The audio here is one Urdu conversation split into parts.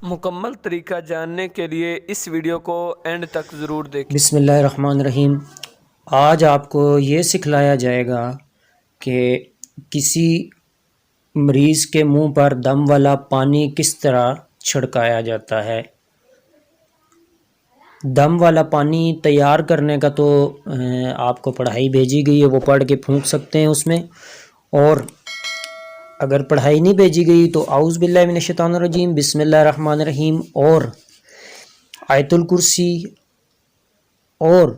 مکمل طریقہ جاننے کے لیے اس ویڈیو کو اینڈ تک ضرور دیکھیں۔ بسم اللہ الرحمن الرحیم۔ آج آپ کو یہ سکھلایا جائے گا کہ کسی مریض کے منہ پر دم والا پانی کس طرح چھڑکایا جاتا ہے۔ دم والا پانی تیار کرنے کا تو آپ کو پڑھائی بھیجی گئی ہے، وہ پڑھ کے پھونک سکتے ہیں اس میں، اور اگر پڑھائی نہیں بھیجی گئی تو اعوذ باللہ من الشیطان الرجیم بسم اللہ الرحمن الرحیم اور آیت الکرسی اور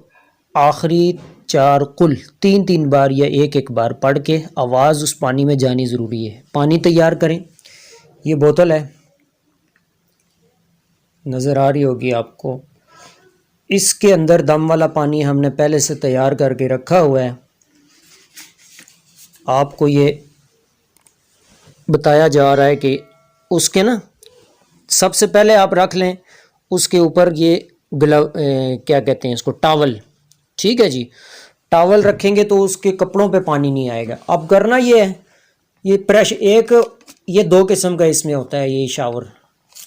آخری 4 قل 3 بار یا ایک بار پڑھ کے آواز اس پانی میں جانی ضروری ہے۔ پانی تیار کریں، یہ بوتل ہے، نظر آ رہی ہوگی آپ کو، اس کے اندر دم والا پانی ہم نے پہلے سے تیار کر کے رکھا ہوا ہے۔ آپ کو یہ بتایا جا رہا ہے کہ اس کے سب سے پہلے آپ رکھ لیں اس کے اوپر یہ کیا کہتے ہیں اس کو، ٹاول، ٹھیک ہے جی۔ ٹاول رکھیں گے تو اس کے کپڑوں پہ پانی نہیں آئے گا۔ اب کرنا یہ ہے، یہ پریشر یہ 2 قسم کا اس میں ہوتا ہے، یہ شاور،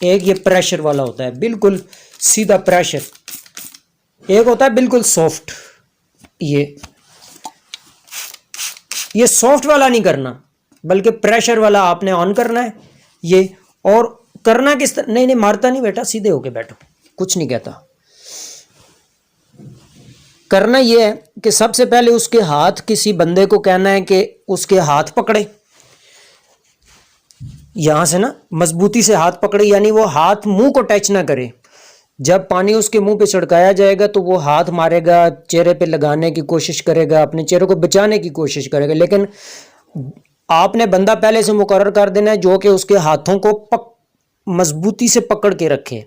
ایک یہ پریشر والا ہوتا ہے، بالکل سیدھا پریشر، ایک ہوتا ہے بالکل سافٹ۔ یہ سافٹ والا نہیں کرنا بلکہ پریشر والا آپ نے آن کرنا ہے یہ، اور کرنا کس طرح، نہیں مارتا نہیں بیٹا، سیدھے ہو کے بیٹھو، کچھ نہیں کہتا۔ کرنا یہ ہے کہ سب سے پہلے اس کے ہاتھ، کسی بندے کو کہنا ہے کہ اس کے ہاتھ پکڑے، یہاں سے مضبوطی سے ہاتھ پکڑے، یعنی وہ ہاتھ منہ کو ٹچ نہ کرے۔ جب پانی اس کے منہ پہ چھڑکایا جائے گا تو وہ ہاتھ مارے گا، چہرے پہ لگانے کی کوشش کرے گا، اپنے چہرے کو بچانے کی کوشش کرے گا، لیکن آپ نے بندہ پہلے سے مقرر کر دینا ہے جو کہ اس کے ہاتھوں کو مضبوطی سے پکڑ کے رکھے،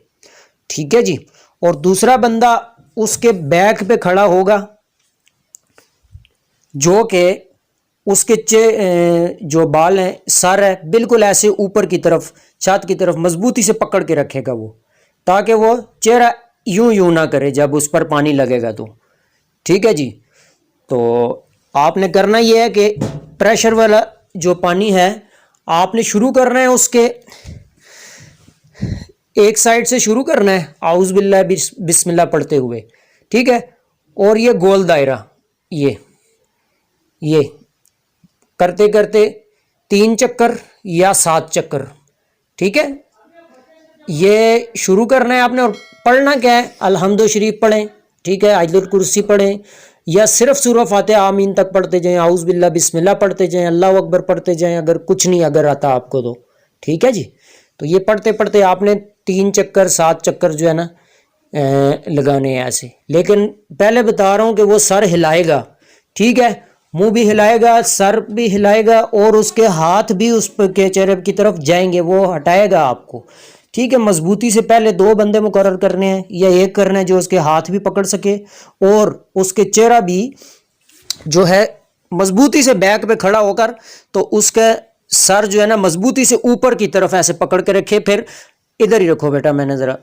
ٹھیک ہے جی۔ اور دوسرا بندہ اس کے بیک پہ کھڑا ہوگا جو کہ اس کے جو بال ہیں، سر ہے، بالکل ایسے اوپر کی طرف، چھت کی طرف مضبوطی سے پکڑ کے رکھے گا وہ، تاکہ وہ چہرہ یوں نہ کرے جب اس پر پانی لگے گا تو، ٹھیک ہے جی۔ تو آپ نے کرنا یہ ہے کہ پریشر والا جو پانی ہے آپ نے شروع کرنا ہے، اس کے ایک سائڈ سے شروع کرنا ہے اعوذ باللہ بسم اللہ پڑھتے ہوئے، ٹھیک ہے، اور یہ گول دائرہ یہ کرتے کرتے 3 چکر یا 7 چکر، ٹھیک ہے، یہ شروع کرنا ہے آپ نے۔ اور پڑھنا کیا ہے، الحمد شریف پڑھیں، ٹھیک ہے، آیت الکرسی پڑھیں، یا صرف سورہ فاتحہ آمین تک پڑھتے جائیں، اعوذ باللہ بسم اللہ پڑھتے جائیں، اللہ اکبر پڑھتے جائیں، اگر کچھ نہیں اگر آتا آپ کو تو، ٹھیک ہے جی۔ تو یہ پڑھتے پڑھتے آپ نے 3 چکر 7 چکر جو ہے لگانے ہیں ایسے، لیکن پہلے بتا رہا ہوں کہ وہ سر ہلائے گا، ٹھیک ہے، منہ بھی ہلائے گا، سر بھی ہلائے گا، اور اس کے ہاتھ بھی اس کے چہرے کی طرف جائیں گے، وہ ہٹائے گا آپ کو، ٹھیک ہے۔ مضبوطی سے پہلے 2 بندے مقرر کرنے ہیں یا ایک کرنا ہے جو اس کے ہاتھ بھی پکڑ سکے اور اس کے چہرہ بھی جو ہے مضبوطی سے بیک پہ کھڑا ہو کر، تو اس کا سر جو ہے مضبوطی سے اوپر کی طرف ایسے پکڑ کے رکھے، پھر ادھر ہی رکھو بیٹا، میں نے ذرا،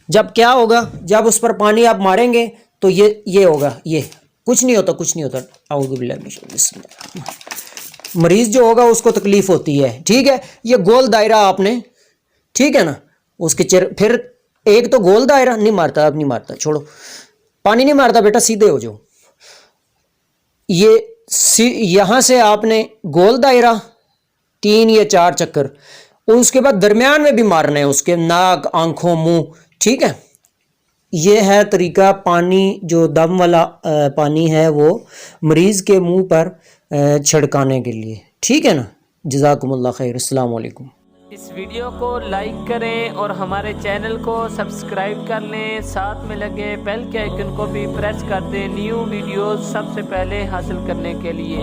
جب کیا ہوگا، جب اس پر پانی آپ ماریں گے تو یہ ہوگا، یہ کچھ نہیں ہوتا اعوذ باللہ بسم اللہ۔ مریض جو ہوگا اس کو تکلیف ہوتی ہے، ٹھیک ہے۔ یہ گول دائرہ آپ نے، ٹھیک ہے نا، اس کے چہرے، پھر ایک تو گول دائرہ نہیں مارتا، اب نہیں مارتا، چھوڑو، پانی نہیں مارتا بیٹا، سیدھے ہو جاؤ۔ یہاں سے آپ نے گول دائرہ 3 یا 4 چکر، اور اس کے بعد درمیان میں بھی مارنا ہے، اس کے ناک، آنکھوں، منہ، ٹھیک ہے۔ یہ ہے طریقہ پانی، جو دم والا پانی ہے وہ مریض کے منہ پر چھڑکانے کے لیے، ٹھیک ہے نا۔ جزاکم اللہ خیر، السلام علیکم۔ اس ویڈیو کو لائک کریں اور ہمارے چینل کو سبسکرائب کر لیں، ساتھ میں لگے بیل کے آئیکن کو بھی پریس کر دیں نیو ویڈیوز سب سے پہلے حاصل کرنے کے لیے۔